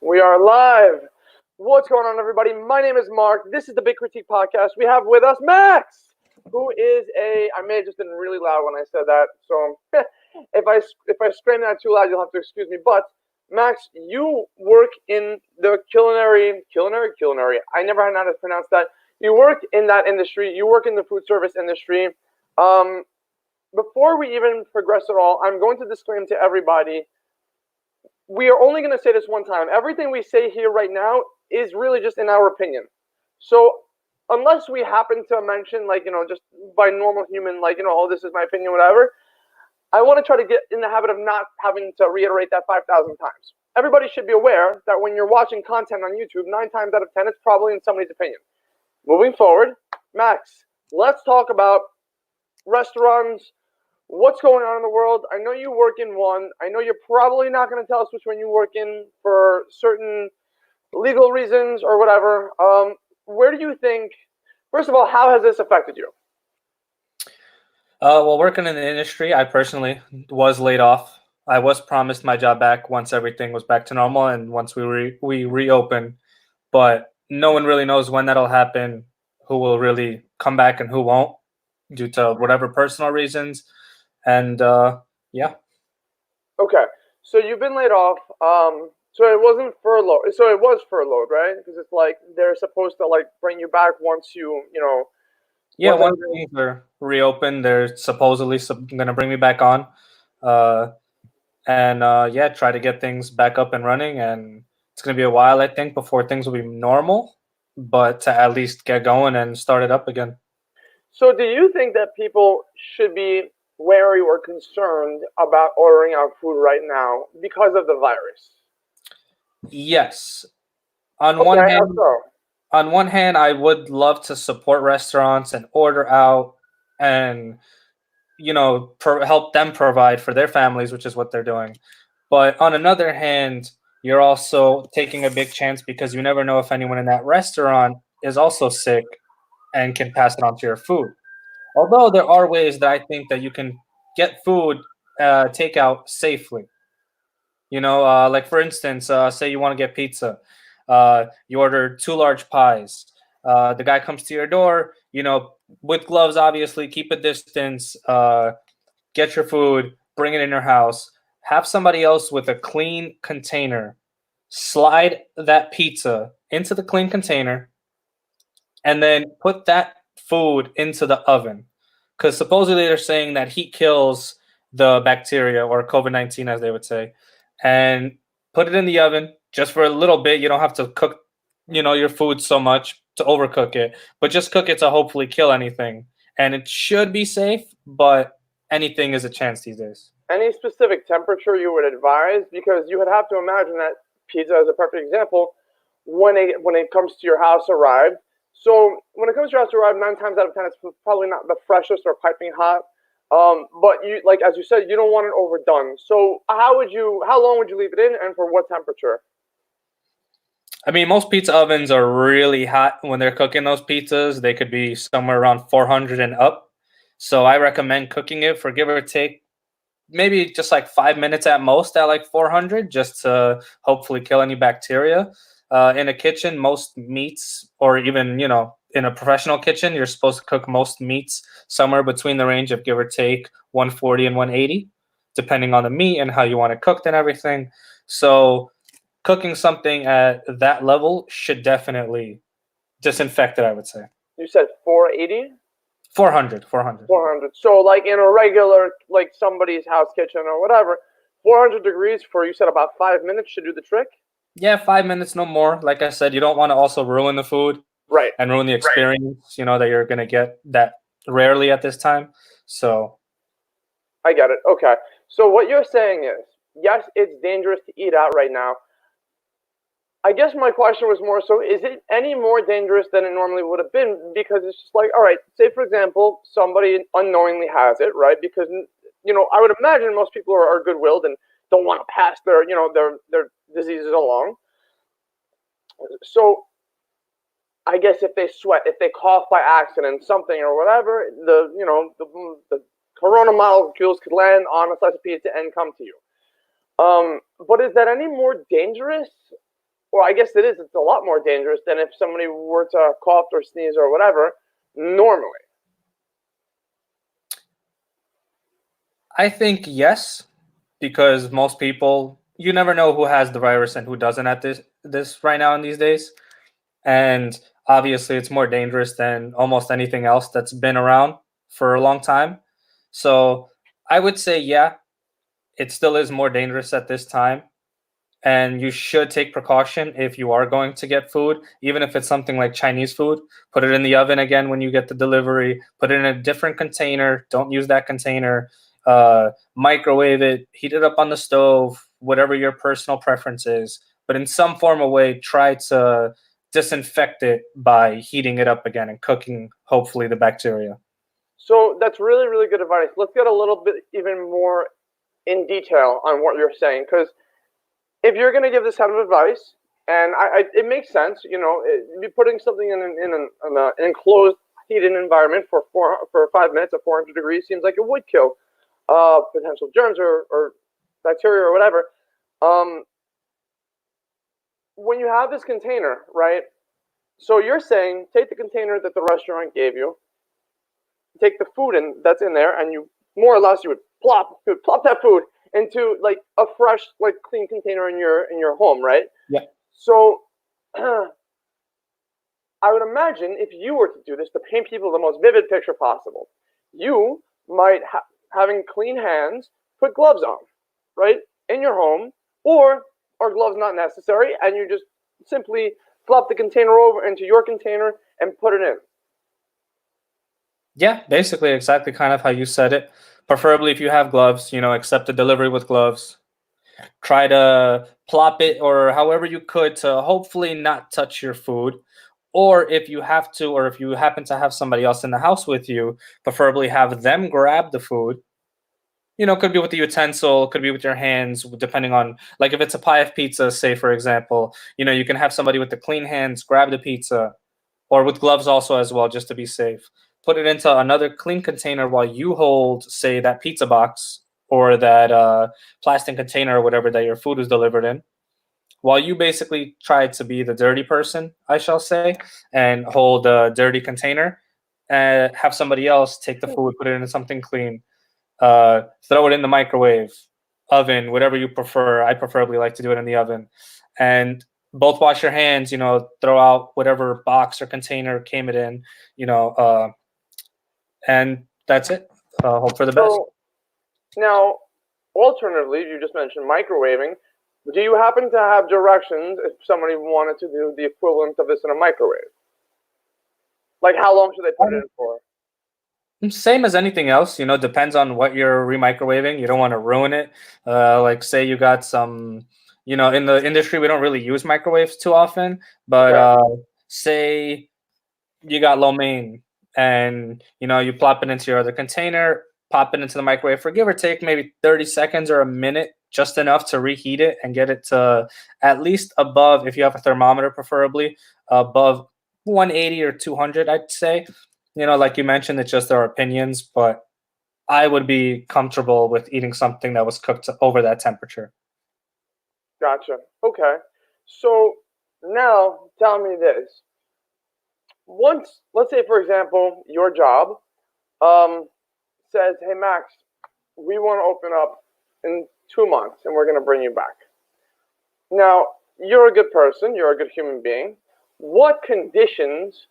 We are live. What's going on, everybody? My name is Mark. This is the BigCritique Podcast. We have with us Max, who is a. I may have just been really loud when I said that, so if I scream that too loud, you'll have to excuse me. But Max, you work in the culinary. I never had how to pronounce that. You work in that industry. You work in the food service industry. Um, Before we even progress at all, I'm going to disclaim to everybody we are only going to say this one time. Everything we say here right now is really just in our opinion. So unless we happen to mention, just by normal human, oh, this is my opinion, whatever, I want to try to get in the habit of not having to reiterate that 5,000 times. Everybody should be aware that when you're watching content on YouTube, 9 times out of 10, it's probably in somebody's opinion. Moving forward, Max, let's talk about restaurants. What's going on in the world? I know you work in one. I know you're probably not going to tell us which one you work in for certain legal reasons or whatever. Where do you think, first of all, how has this affected you? Well, working in the industry, I personally was laid off. I was promised my job back once everything was back to normal and once we reopen, but no one really knows when that'll happen, who will really come back and who won't, due to whatever personal reasons. And yeah. Okay, so you've been laid off. So it wasn't furlough. So it was furloughed, right? Because it's like they're supposed to bring you back once Yeah, once once everything. things are reopened, they're supposedly going to bring me back on. Uh, and yeah, try to get things back up and running. And it's going to be a while, I think, before things will be normal, but to at least get going and start it up again. So do you think that people should be wary or concerned about ordering out food right now because of the virus? Yes. On Okay, one how hand, so? I would love to support restaurants and order out and help them provide for their families, which is what they're doing. But on another hand, you're also taking a big chance because you never know if anyone in that restaurant is also sick and can pass it on to your food. Although there are ways that I think that you can get food takeout safely. Like for instance, say you want to get pizza, you order 2 large pies. The guy comes to your door, with gloves, obviously, keep a distance. Get your food, bring it in your house. Have somebody else with a clean container slide that pizza into the clean container, and then put that food into the oven. Because supposedly they're saying that heat kills the bacteria, or COVID-19, as they would say, and put it in the oven just for a little bit. You don't have to cook, your food so much to overcook it, but just cook it to hopefully kill anything. And it should be safe, but anything is a chance these days. Any specific temperature you would advise? Because you would have to imagine that pizza is a perfect example when it comes to your house arrived. So when it comes to your house arrived, 9 times out of 10, it's probably not the freshest or piping hot. But you, like as you said, you don't want it overdone. So how long would you leave it in, and for what temperature? I mean, most pizza ovens are really hot when they're cooking those pizzas. They could be somewhere around 400 and up. So I recommend cooking it for, give or take, maybe just like 5 minutes at most at like 400, just to hopefully kill any bacteria. In a kitchen, most meats, or even, in a professional kitchen, you're supposed to cook most meats somewhere between the range of, give or take, 140 and 180, depending on the meat and how you want it cooked and everything. So cooking something at that level should definitely disinfect it, I would say. You said 480. 400, 400. 400. So like in a regular, like somebody's house kitchen or whatever, 400 degrees for, you said, about 5 minutes should do the trick. Yeah, 5 minutes, no more. Like I said, you don't want to also ruin the food Right. and ruin the experience, that you're going to get that rarely at this time. So, I get it. Okay. So what you're saying is, yes, it's dangerous to eat out right now. I guess my question was more so, is it any more dangerous than it normally would have been? Because it's just like, all right, say for example, somebody unknowingly has it, right? Because, I would imagine most people are good-willed and don't want to pass their diseases along. So I guess if they sweat, if they cough by accident, something or whatever, the corona molecules could land on a slice of pizza and come to you. But is that any more dangerous? well, I guess it is. It's a lot more dangerous than if somebody were to cough or sneeze or whatever normally. I think yes, because most people, you never know who has the virus and who doesn't at this right now in these days. And obviously it's more dangerous than almost anything else that's been around for a long time. So I would say yeah, it still is more dangerous at this time, and you should take precaution if you are going to get food, even if it's something like Chinese food. Put it in the oven again when you get the delivery. Put it in a different container. Don't use that container. Microwave it. Heat it up on the stove. Whatever your personal preference is, but in some form of way, try to disinfect it by heating it up again and cooking. Hopefully, the bacteria. So that's really, really good advice. Let's get a little bit even more in detail on what you're saying, because if you're going to give this kind of advice, and it makes sense, be putting something in an enclosed, heated environment for 5 minutes at 400 degrees seems like it would kill potential germs or bacteria or whatever. When you have this container, right? So you're saying take the container that the restaurant gave you, take the food that's in there, and you more or less you would plop that food into like a fresh, like clean container in your home, right? Yeah. So I would imagine if you were to do this, to paint people the most vivid picture possible, you might having clean hands, put gloves on, right, in your home, or are gloves not necessary, and you just simply flop the container over into your container and put it in. Yeah, basically exactly kind of how you said it. Preferably if you have gloves, accept the delivery with gloves. Try to plop it or however you could to hopefully not touch your food. Or if you have to, or if you happen to have somebody else in the house with you, preferably have them grab the food. Could be with the utensil, could be with your hands, depending on, like if it's a pie of pizza, say for example, you can have somebody with the clean hands grab the pizza, or with gloves also as well, just to be safe. Put it into another clean container while you hold, say, that pizza box or that plastic container or whatever that your food is delivered in. While you basically try to be the dirty person, I shall say, and hold a dirty container, and have somebody else take the food, put it into something clean, throw it in the microwave, oven, whatever you prefer. I preferably like to do it in the oven. And both wash your hands, throw out whatever box or container came it in, and that's it. Hope for the best. So now, alternatively, you just mentioned microwaving. Do you happen to have directions if somebody wanted to do the equivalent of this in a microwave? Like how long should they put it in for? Same as anything else, depends on what you're remicrowaving. You don't want to ruin it. Like say you got some, in the industry, we don't really use microwaves too often, but say you got lo mein and, you plop it into your other container, pop it into the microwave for give or take maybe 30 seconds or a minute, just enough to reheat it and get it to at least above, if you have a thermometer, preferably above 180 or 200, I'd say. Like you mentioned, it's just our opinions, but I would be comfortable with eating something that was cooked over that temperature. Gotcha. Okay. So now tell me this. Once, let's say, for example, your job says, hey, Max, we want to open up in 2 months and we're going to bring you back. Now, you're a good person. You're a good human being. What conditions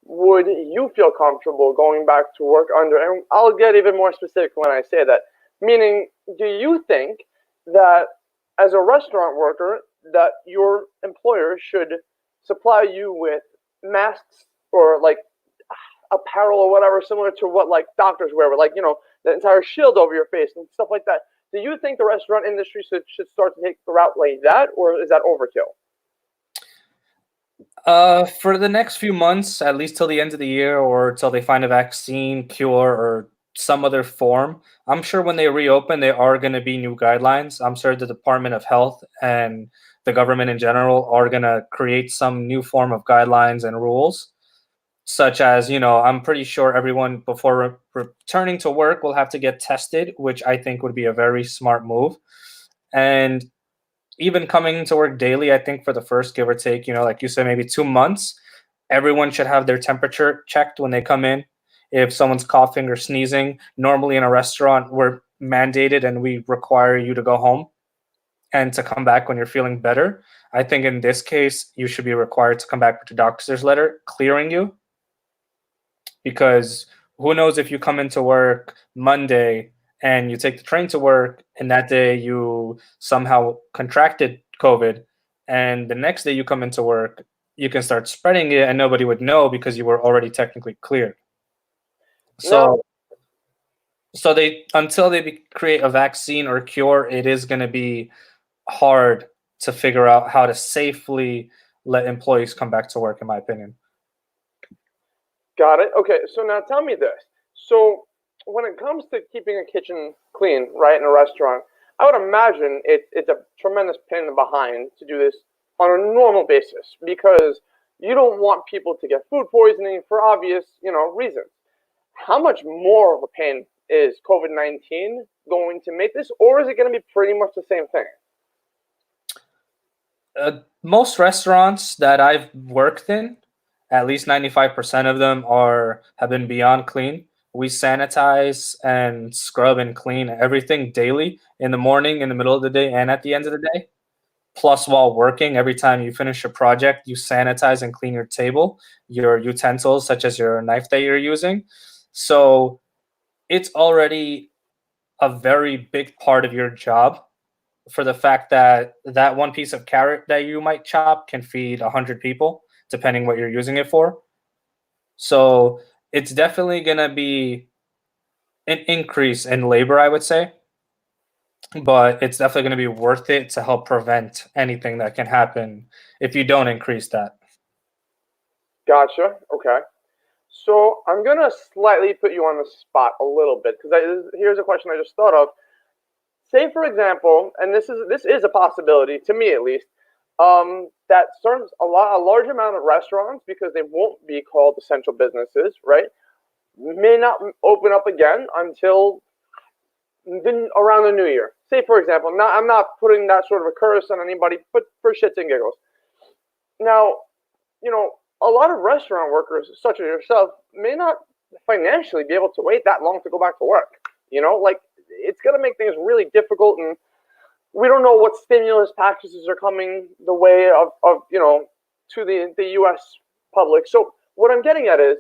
would you feel comfortable going back to work under? And I'll get even more specific when I say that. Meaning, do you think that as a restaurant worker, that your employer should supply you with masks or like apparel or whatever, similar to what like doctors wear, with like, the entire shield over your face and stuff like that? Do you think the restaurant industry should start to take the route like that, or is that overkill? For the next few months, at least till the end of the year or till they find a vaccine, cure, or some other form, I'm sure when they reopen, there are going to be new guidelines. I'm sure the Department of Health and the government in general are going to create some new form of guidelines and rules, such as, I'm pretty sure everyone before returning to work will have to get tested, which I think would be a very smart move. And even coming to work daily, I think for the first, give or take, like you said, maybe 2 months, everyone should have their temperature checked when they come in. If someone's coughing or sneezing, normally in a restaurant, we're mandated and we require you to go home and to come back when you're feeling better. I think in this case, you should be required to come back with a doctor's letter clearing you, because who knows if you come into work Monday and you take the train to work and that day you somehow contracted COVID, and the next day you come into work, you can start spreading it and nobody would know because you were already technically cleared. No. So they, until they create a vaccine or cure, it is going to be hard to figure out how to safely let employees come back to work, in my opinion. Got it. Okay, so now tell me this. So when it comes to keeping a kitchen clean, right, in a restaurant, I would imagine it's a tremendous pain in the behind to do this on a normal basis, because you don't want people to get food poisoning for obvious, reasons. How much more of a pain is COVID-19 going to make this, or is it going to be pretty much the same thing? Most restaurants that I've worked in, at least 95% of them have been beyond clean. We sanitize and scrub and clean everything daily, in the morning, in the middle of the day, and at the end of the day. Plus, while working, every time you finish a project, you sanitize and clean your table, your utensils, such as your knife that you're using. So it's already a very big part of your job, for the fact that that one piece of carrot that you might chop can feed 100 people, depending what you're using it for. So it's definitely going to be an increase in labor, I would say, but it's definitely going to be worth it to help prevent anything that can happen if you don't increase that. Gotcha. Okay. So I'm gonna slightly put you on the spot a little bit, because here's a question I just thought of. Say, for example, and this is a possibility to me at least, that a large amount of restaurants, because they won't be called essential businesses, right, may not open up again until around the new year. Say, for example, I'm not putting that sort of a curse on anybody, but for shits and giggles. Now, a lot of restaurant workers, such as yourself, may not financially be able to wait that long to go back to work. It's going to make things really difficult, and we don't know what stimulus packages are coming the way of to the U.S. public. So what I'm getting at is,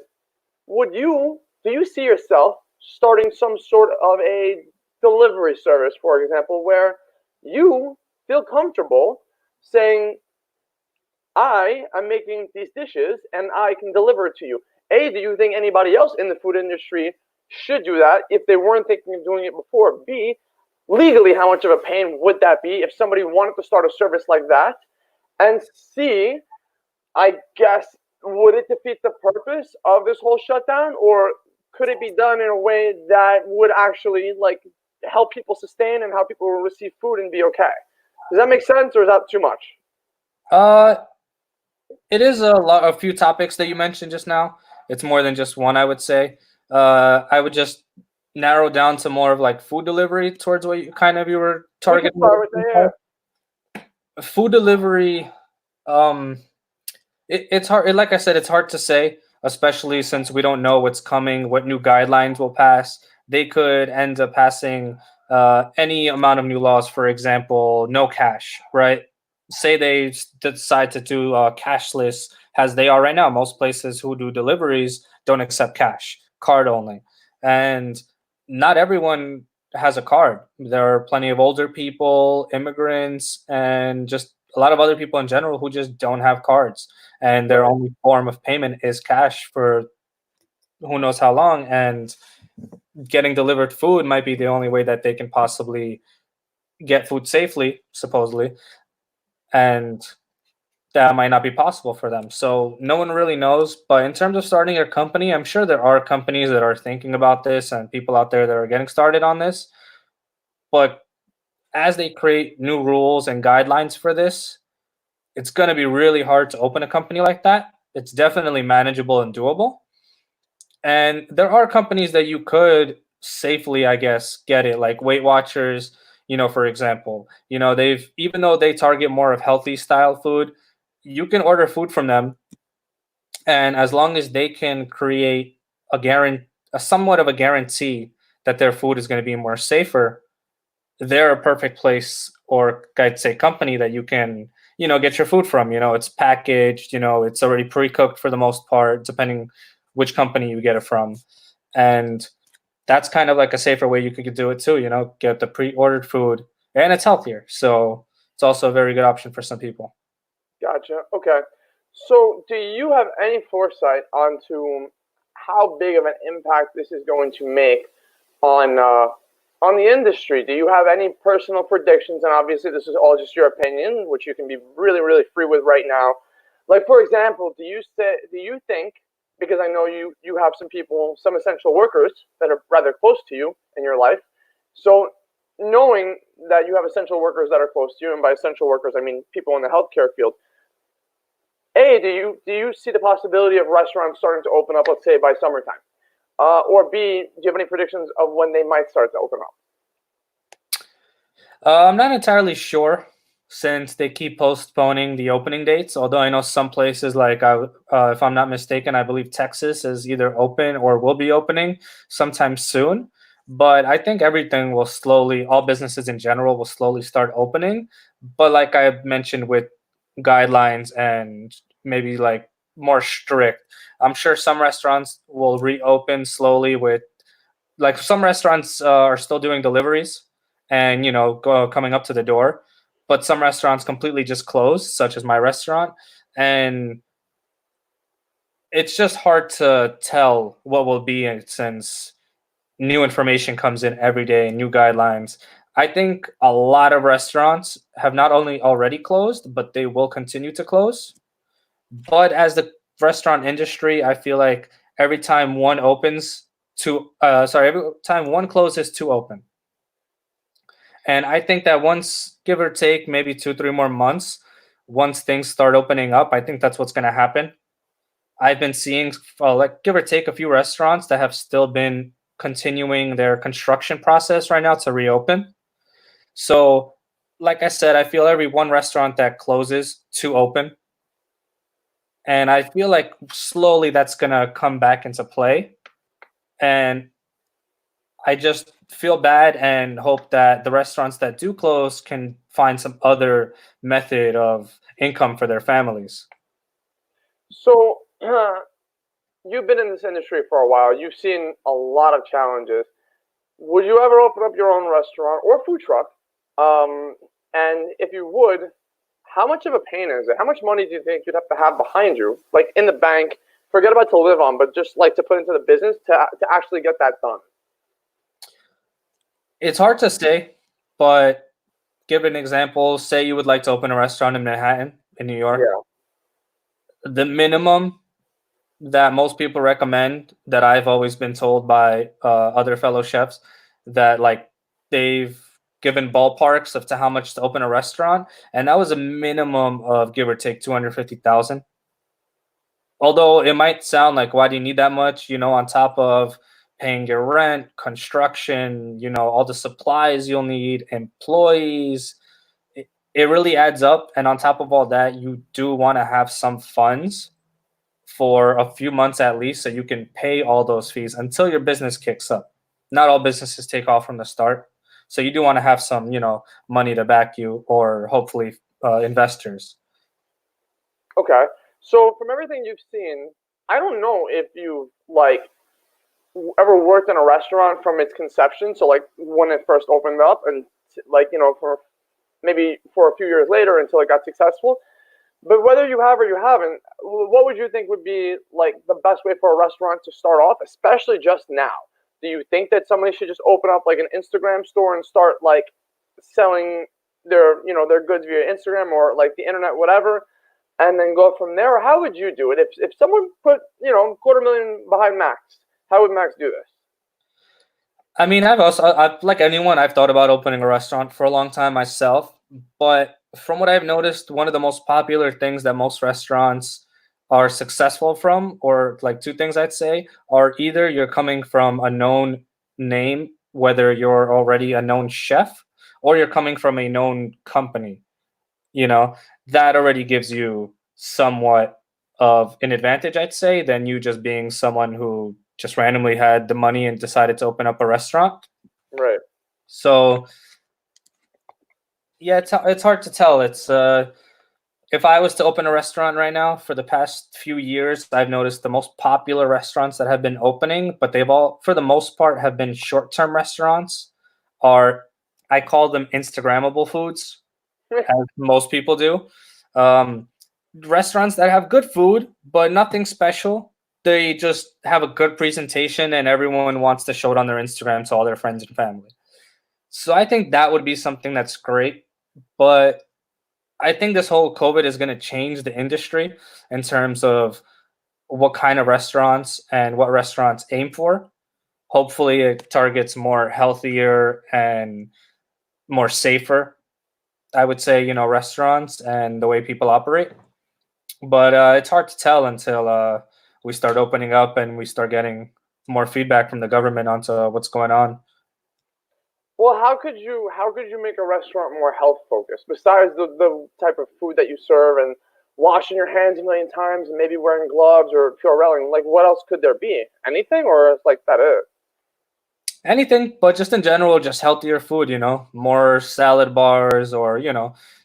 do you see yourself starting some sort of a delivery service, for example, where you feel comfortable saying, I am making these dishes and I can deliver it to you? A, do you think anybody else in the food industry should do that if they weren't thinking of doing it before? B, legally, how much of a pain would that be if somebody wanted to start a service like that? And C, I guess, would it defeat the purpose of this whole shutdown, or could it be done in a way that would actually help people sustain and how people will receive food and be okay? Does that make sense, or is that too much? It is a few topics that you mentioned just now. It's more than just one, I would say. I would just narrow down to more of food delivery towards what you were targeting. Food delivery, it's hard. Like I said, it's hard to say, especially since we don't know what's coming, what new guidelines will pass. They could end up passing any amount of new laws. For example, no cash, right? Say they decide to do cashless, as they are right now. Most places who do deliveries don't accept cash, card only. And not everyone has a card. There are plenty of older people, immigrants, and just a lot of other people in general who just don't have cards. And their only form of payment is cash for who knows how long. And getting delivered food might be the only way that they can possibly get food safely, supposedly. And that might not be possible for them. So no one really knows. But in terms of starting a company, I'm sure there are companies that are thinking about this and people out there that are getting started on this. But as they create new rules and guidelines for this, it's going to be really hard to open a company like that. It's definitely manageable and doable. And there are companies that you could safely, I guess, get it, like Weight Watchers. For example, they've even though they target more of healthy style food, you can order food from them, and as long as they can create a somewhat of a guarantee that their food is going to be more safer, they're a perfect place, or I'd say company, that you can get your food from. It's packaged, it's already pre-cooked for the most part, depending which company you get it from. And that's kind of like a safer way you could do it too, get the pre-ordered food, and it's healthier, so it's also a very good option for some people. Gotcha. Okay. So, do you have any foresight onto how big of an impact this is going to make on the industry? Do you have any personal predictions? And obviously, this is all just your opinion, which you can be really, really free with right now. Like, for example, do you think? Because I know you have some people, some essential workers that are rather close to you in your life. So, knowing that you have essential workers that are close to you, and by essential workers I mean people in the healthcare field, A, do you see the possibility of restaurants starting to open up, let's say by summertime? Or B, do you have any predictions of when they might start to open up? I'm not entirely sure, since they keep postponing the opening dates. Although I know some places, like if I'm not mistaken, I believe Texas is either open or will be opening sometime soon. But I think everything will slowly, all businesses in general will slowly start opening. But like I mentioned, with guidelines and maybe like more strict, I'm sure some restaurants will reopen slowly. With like some restaurants are still doing deliveries and coming up to the door, but some restaurants completely just closed, such as my restaurant. And it's just hard to tell what will be, since new information comes in every day, new guidelines. I think a lot of restaurants have not only already closed, but they will continue to close. But as the restaurant industry, I feel like every time one opens, every time one closes, two open. And I think that once, give or take, maybe 2, 3 more months, once things start opening up, I think that's what's going to happen. I've been seeing, like, give or take, a few restaurants that have still been continuing their construction process right now to reopen. So, like I said, I feel every one restaurant that closes, two open. And I feel like slowly that's going to come back into play. And I just feel bad and hope that the restaurants that do close can find some other method of income for their families. So, you've been in this industry for a while. You've seen a lot of challenges. Would you ever open up your own restaurant or food truck? And if you would, how much of a pain is it? How much money do you think you'd have to have behind you, like in the bank? Forget about to live on, but just like to put into the business to actually get that done. It's hard to say, but give an example. Say you would like to open a restaurant in Manhattan, in New York. Yeah. The minimum that most people recommend, that I've always been told by other fellow chefs, that like they've given ballparks of to how much to open a restaurant, and that was a minimum of, give or take, 250,000. Although it might sound like, why do you need that much? On top of paying your rent, construction, all the supplies you'll need, employees, it really adds up. And on top of all that, you do want to have some funds for a few months at least, so you can pay all those fees until your business kicks up. Not all businesses take off from the start. So you do want to have some, money to back you, or hopefully investors. Okay. So from everything you've seen, I don't know if you like ever worked in a restaurant from its conception. So like when it first opened up, and like for maybe for a few years later until it got successful. But whether you have or you haven't, what would you think would be like the best way for a restaurant to start off, especially just now? Do you think that somebody should just open up like an Instagram store and start like selling their goods via Instagram or like the internet, whatever, and then go from there? Or how would you do it if someone put $250,000 behind Max? How would Max do this? I mean, I've like anyone, I've thought about opening a restaurant for a long time myself. But from what I've noticed, one of the most popular things that most restaurants are successful from, or like two things I'd say, are either you're coming from a known name, whether you're already a known chef, or you're coming from a known company, that already gives you somewhat of an advantage, I'd say, than you just being someone who just randomly had the money and decided to open up a restaurant. Right. So yeah, it's hard to tell. It's if I was to open a restaurant right now, for the past few years, I've noticed the most popular restaurants that have been opening, but they've all, for the most part, have been short-term restaurants, are, I call them Instagrammable foods, as most people do. Um, Restaurants that have good food, but nothing special. They just have a good presentation and everyone wants to show it on their Instagram to all their friends and family. So I think that would be something that's great. But I think this whole COVID is going to change the industry in terms of what kind of restaurants and what restaurants aim for. Hopefully, it targets more healthier and more safer, I would say, restaurants and the way people operate. But it's hard to tell until we start opening up and we start getting more feedback from the government onto what's going on. Well, how could you make a restaurant more health focused besides the type of food that you serve and washing your hands a million times and maybe wearing gloves or Purelling? Like, what else could there be? Anything, or is like that it? Anything, but just in general, just healthier food, more salad bars, or,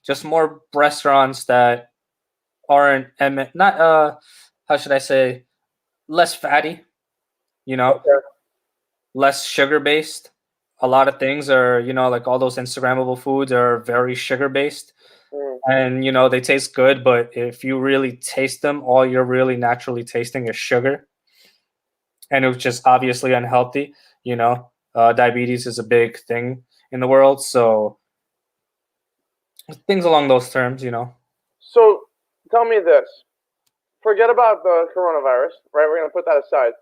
just more restaurants that aren't, not, how should I say, less fatty, you know, Okay. less sugar based. A lot of things are, like all those Instagrammable foods are very sugar based. Mm. And, they taste good, but if you really taste them, all you're really naturally tasting is sugar. And it's just obviously unhealthy, diabetes is a big thing in the world. So things along those terms. So, tell me this. Forget about the coronavirus, right? We're gonna put that aside.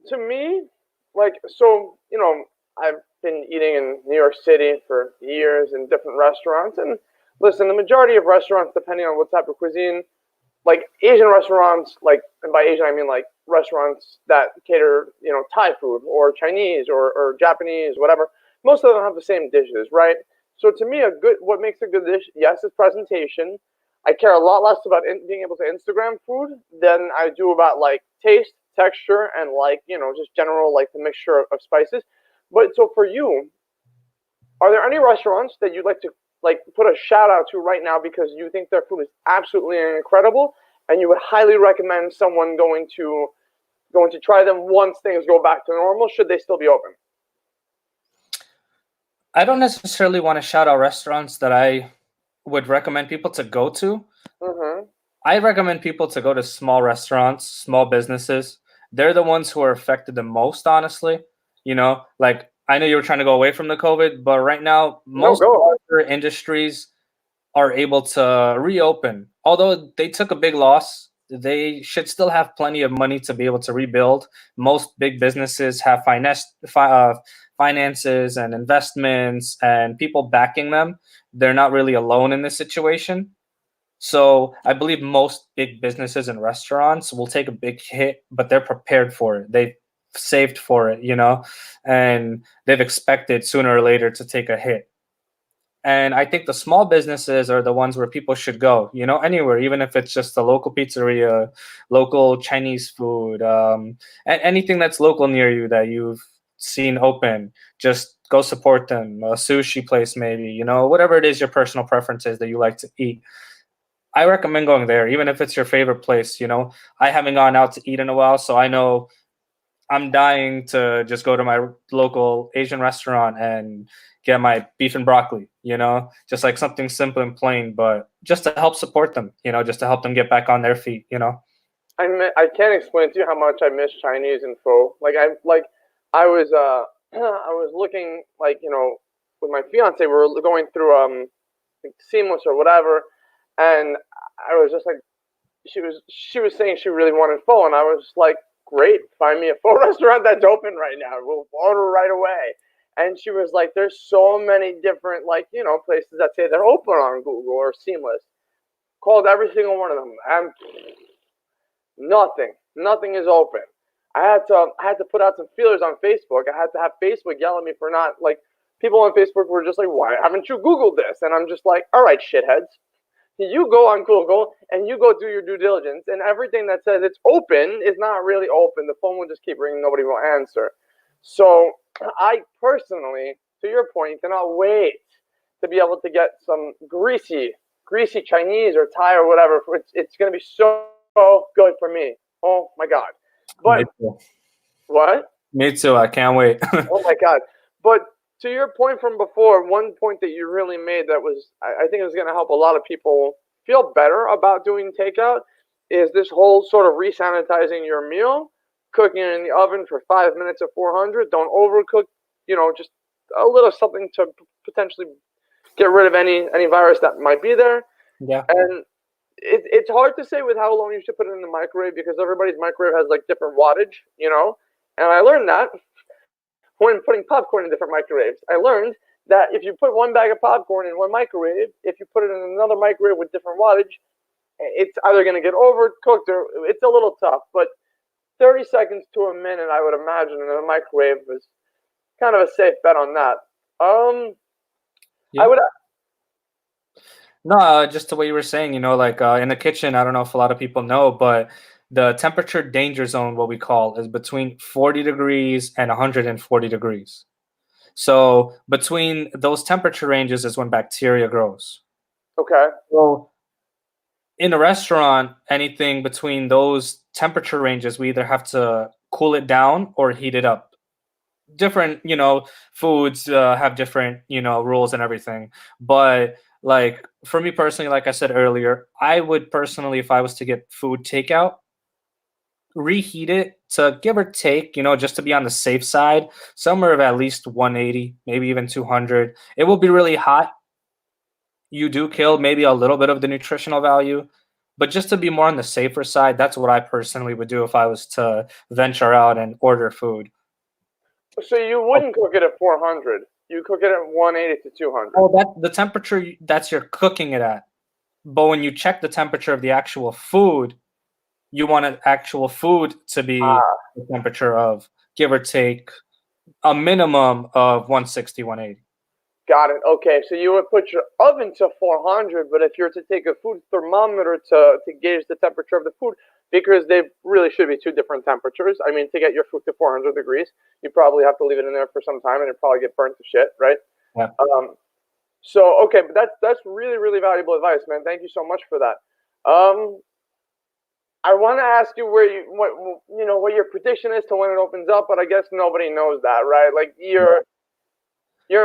To me, like, so, I've been eating in New York City for years in different restaurants, and listen, the majority of restaurants, depending on what type of cuisine, like Asian restaurants, like, and by Asian I mean like restaurants that cater, Thai food or Chinese or Japanese, whatever. Most of them have the same dishes, right? So to me, what makes a good dish, yes, is presentation. I care a lot less about being able to Instagram food than I do about like taste, texture, and like just general like the mixture of spices. But so for you, are there any restaurants that you'd like to like put a shout out to right now because you think their food is absolutely incredible and you would highly recommend someone going to try them once things go back to normal? Should they still be open? I don't necessarily want to shout out restaurants that I would recommend people to go to. Mm-hmm. I recommend people to go to small restaurants, small businesses. They're the ones who are affected the most, honestly. Like, I know you were trying to go away from the COVID, but right now, No, most go. other industries are able to reopen. Although they took a big loss, they should still have plenty of money to be able to rebuild. Most big businesses have finances and investments and people backing them. They're not really alone in this situation. So I believe most big businesses and restaurants will take a big hit, but they're prepared for it. They've saved for it, and they've expected sooner or later to take a hit. And I think the small businesses are the ones where people should go, anywhere, even if it's just a local pizzeria, local Chinese food, anything that's local near you that you've seen open, just go support them. A sushi place, maybe, whatever it is your personal preference is that you like to eat. I recommend going there, even if it's your favorite place. I haven't gone out to eat in a while, so I know I'm dying to just go to my local Asian restaurant and get my beef and broccoli, just like something simple and plain, but just to help support them, just to help them get back on their feet. I can't explain to you how much I miss Chinese and pho. I was I was looking like with my fiance we were going through like Seamless or whatever, and I was just like she was saying she really wanted pho, and I was like, great, find me a pho restaurant that's open right now. We'll order right away. And she was like, there's so many different like places that say they're open on Google or Seamless. Called every single one of them, and nothing is open. I had to put out some feelers on Facebook. I had to have Facebook yell at me for not like people on Facebook were just like, why haven't you Googled this? And I'm just like, all right, shitheads. You go on Google and you go do your due diligence, and everything that says it's open is not really open. The phone will just keep ringing. Nobody will answer. So I personally, to your point, cannot wait to be able to get some greasy Chinese or Thai or whatever. It's going to be so good for me. Oh my God. But Me too. what? Me too. I can't wait. Oh my God. But to your point from before, one point that you really made that was, I think, is going to help a lot of people feel better about doing takeout is this whole sort of resanitizing your meal, cooking it in the oven for 5 minutes at 400. Don't overcook, just a little something to potentially get rid of any virus that might be there. Yeah. And it's hard to say with how long you should put it in the microwave because everybody's microwave has like different wattage, And I learned that when putting popcorn in different microwaves. I learned that if you put one bag of popcorn in one microwave, if you put it in another microwave with different wattage, it's either going to get overcooked or it's a little tough. But 30 seconds to a minute, I would imagine, in a microwave is kind of a safe bet on that. Yeah. I would. No, just the way you were saying, in the kitchen, I don't know if a lot of people know, but the temperature danger zone, what we call, is between 40 degrees and 140 degrees. So between those temperature ranges is when bacteria grows. Okay. So in a restaurant, anything between those temperature ranges, we either have to cool it down or heat it up. Different, foods have different, rules and everything. But like for me personally, like I said earlier, I would personally, if I was to get food takeout, reheat it to give or take, just to be on the safe side, somewhere of at least 180, maybe even 200. It will be really hot. You do kill maybe a little bit of the nutritional value, but just to be more on the safer side, that's what I personally would do if I was to venture out and order food. So you wouldn't cook it at 400. You cook it at 180 to 200. Oh, that's the temperature that's you're cooking it at. But when you check the temperature of the actual food, you want an actual food to be the temperature of, give or take, a minimum of 160, 180. Got it. Okay, so you would put your oven to 400, but if you're to take a food thermometer to gauge the temperature of the food, because they really should be two different temperatures. I mean, to get your food to 400 degrees, you probably have to leave it in there for some time, and it'd probably get burnt to shit, right? Yeah. So okay, but that's really really valuable advice, man. Thank you so much for that. I want to ask you what your prediction is to when it opens up, but I guess nobody knows that, right? Like your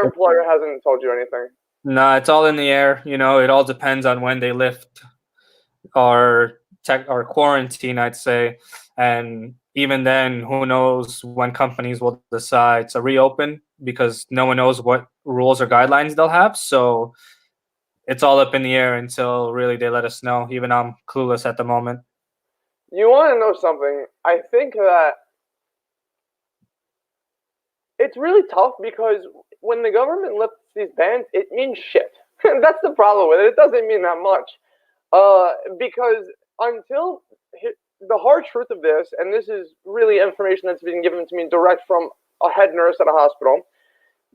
employer hasn't told you anything. No, it's all in the air. It all depends on when they lift our quarantine, I'd say. And even then, who knows when companies will decide to reopen, because no one knows what rules or guidelines they'll have. So it's all up in the air until really they let us know. Even I'm clueless at the moment. You want to know something? I think that it's really tough because when the government lifts these bans, it means shit. That's the problem with it. It doesn't mean that much. Because until the hard truth of this, and this is really information that's been given to me direct from a head nurse at a hospital,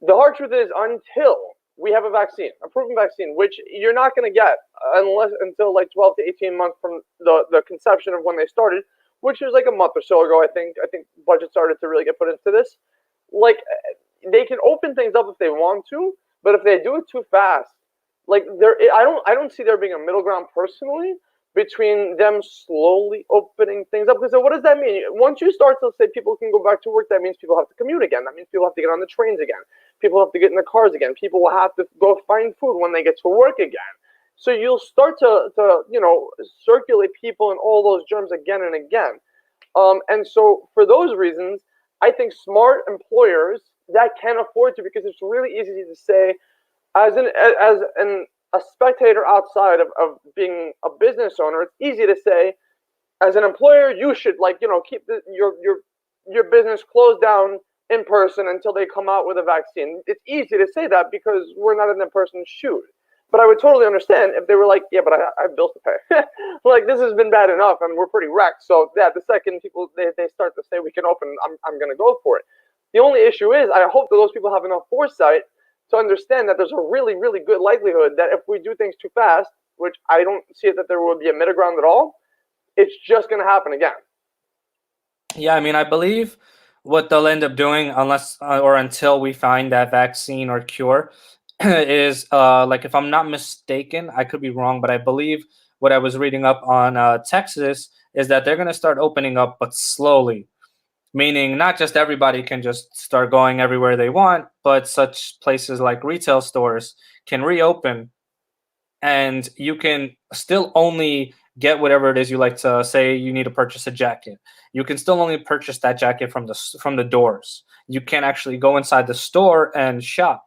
the hard truth is until we have a vaccine, a proven vaccine, which you're not going to get until like 12 to 18 months from the conception of when they started, which was like a month or so ago. I think budget started to really get put into this. Like they can open things up if they want to, but if they do it too fast, like I don't see there being a middle ground personally between them slowly opening things up. Because what does that mean? Once you start to say people can go back to work, that means people have to commute again. That means people have to get on the trains again. People have to get in the cars again. People will have to go find food when they get to work again. So you'll start to circulate people and all those germs again and again. And so for those reasons, I think smart employers that can afford to, because it's really easy to say, as a spectator outside of being a business owner, it's easy to say, as an employer, you should keep your business closed down in person until they come out with a vaccine. It's easy to say that because we're not in the person's shoes. But I would totally understand if they were like, yeah, but I have bills to pay. Like, this has been bad enough and we're pretty wrecked. So yeah, the second people they start to say we can open, I'm going to go for it. The only issue is I hope that those people have enough foresight to understand that there's a really, really good likelihood that if we do things too fast, which I don't see it that there will be a middle ground at all, it's just going to happen again. Yeah, I mean, I believe what they'll end up doing, unless or until we find that vaccine or cure, is like, if I'm not mistaken, I could be wrong, but I believe what I was reading up on Texas is that they're going to start opening up, but slowly. Meaning, not just everybody can just start going everywhere they want, but such places like retail stores can reopen, and you can still only get whatever it is you like. To say you need to purchase a jacket, you can still only purchase that jacket from the doors. You can't actually go inside the store and shop.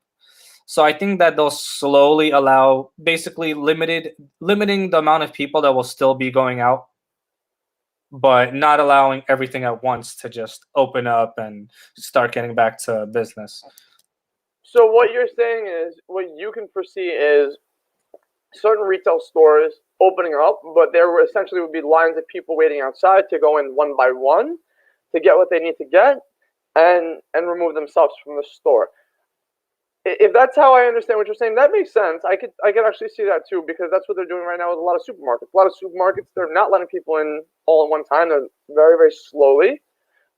So I think that they'll slowly allow, basically limiting the amount of people that will still be going out, but not allowing everything at once to just open up and start getting back to business. So what you're saying is, what you can foresee is certain retail stores opening up, but there were essentially would be lines of people waiting outside to go in one by one to get what they need to get and remove themselves from the store. If that's how I understand what you're saying, that makes sense. I could actually see that too, because that's what they're doing right now with a lot of supermarkets. A lot of supermarkets, they're not letting people in all at one time. They're very, very slowly,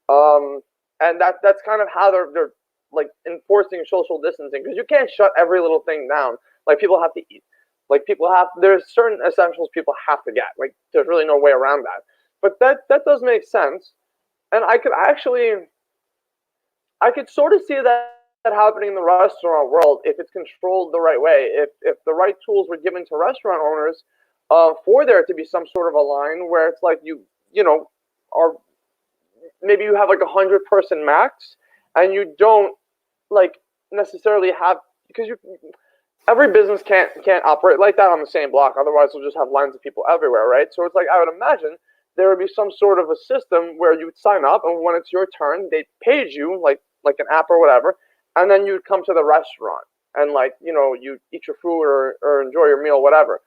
and that's kind of how they're like enforcing social distancing, because you can't shut every little thing down. Like, people have to eat. Like, there's certain essentials people have to get. Like, there's really no way around that. But that does make sense, and I could sort of see that happening in the restaurant world if it's controlled the right way. If the right tools were given to restaurant owners, for there to be some sort of a line where it's like you know are maybe you have like 100-person max, and you don't like necessarily have, because every business can't operate like that on the same block. Otherwise, we'll just have lines of people everywhere, right? So it's like, I would imagine there would be some sort of a system where you would sign up, and when it's your turn, they paid you like an app or whatever, and then you'd come to the restaurant and you eat your food or enjoy your meal, whatever.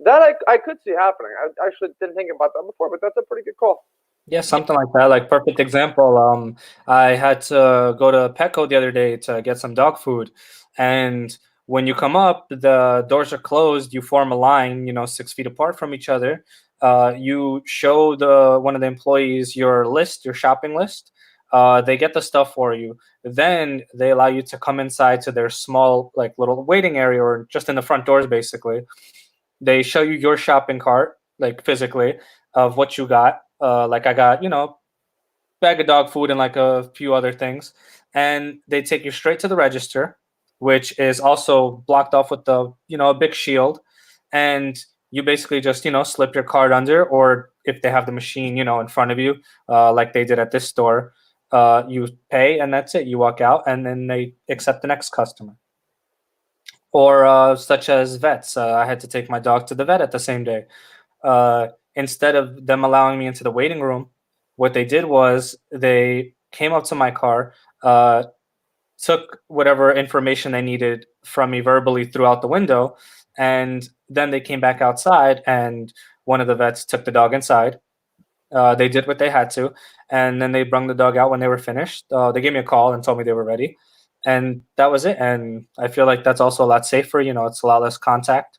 That I could see happening. I actually didn't think about that before, but that's a pretty good call. Yeah, something like that. Like, perfect example. I had to go to Petco the other day to get some dog food, and when you come up, the doors are closed. You form a line, 6 feet apart from each other. You show one of the employees your list, your shopping list. They get the stuff for you. Then they allow you to come inside to their small, like, little waiting area, or just in the front doors, basically. They show you your shopping cart, like, physically, of what you got. Like, I got, bag of dog food and like a few other things. And they take you straight to the register, which is also blocked off with a big shield. And you basically just, slip your card under, or if they have the machine, in front of you, like they did at this store, you pay, and that's it. You walk out, and then they accept the next customer. Or such as vets. I had to take my dog to the vet at the same day. Instead of them allowing me into the waiting room, what they did was they came up to my car, took whatever information they needed from me verbally throughout the window, and then they came back outside, and one of the vets took the dog inside. They did what they had to, and then they brung the dog out when they were finished. They gave me a call and told me they were ready, and that was it. And I feel like that's also a lot safer. It's a lot less contact.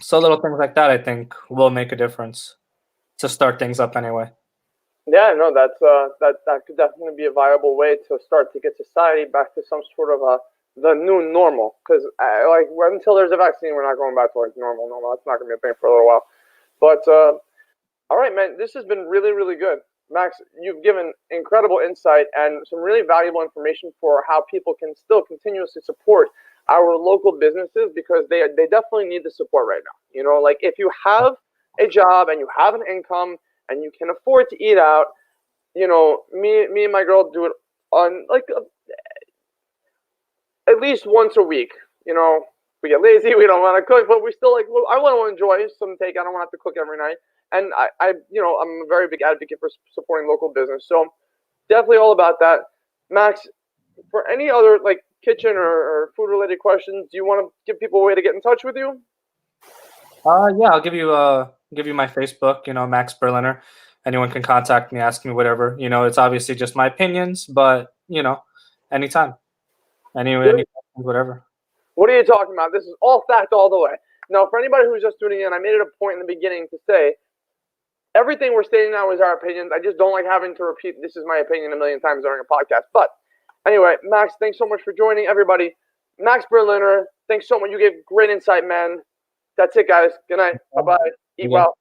So little things like that, I think, will make a difference to start things up anyway. Yeah, no, that could definitely be a viable way to start to get society back to some sort of the new normal. Because until there's a vaccine, we're not going back to like normal. That's not going to be a thing for a little while. But all right, man, this has been really, really good. Max, you've given incredible insight and some really valuable information for how people can still continuously support our local businesses, because they definitely need the support right now. Like, if you have a job and you have an income and you can afford to eat out, me and my girl do it on like at least once a week. We get lazy, we don't want to cook, but we still I want to enjoy some takeout. I don't want to have to cook every night. And I'm a very big advocate for supporting local business. So definitely all about that. Max, for any other like kitchen or food related questions, do you want to give people a way to get in touch with you? Yeah, I'll give you my Facebook, Max Berliner. Anyone can contact me, ask me whatever. It's obviously just my opinions, but anytime. Anyway. Whatever. What are you talking about? This is all fact all the way. Now, for anybody who's just tuning in, I made it a point in the beginning to say everything we're stating now is our opinions. I just don't like having to repeat this is my opinion a million times during a podcast. But anyway, Max, thanks so much for joining. Everybody, Max Berliner, thanks so much. You gave great insight, man. That's it, guys. Good night. Bye-bye. Eat well.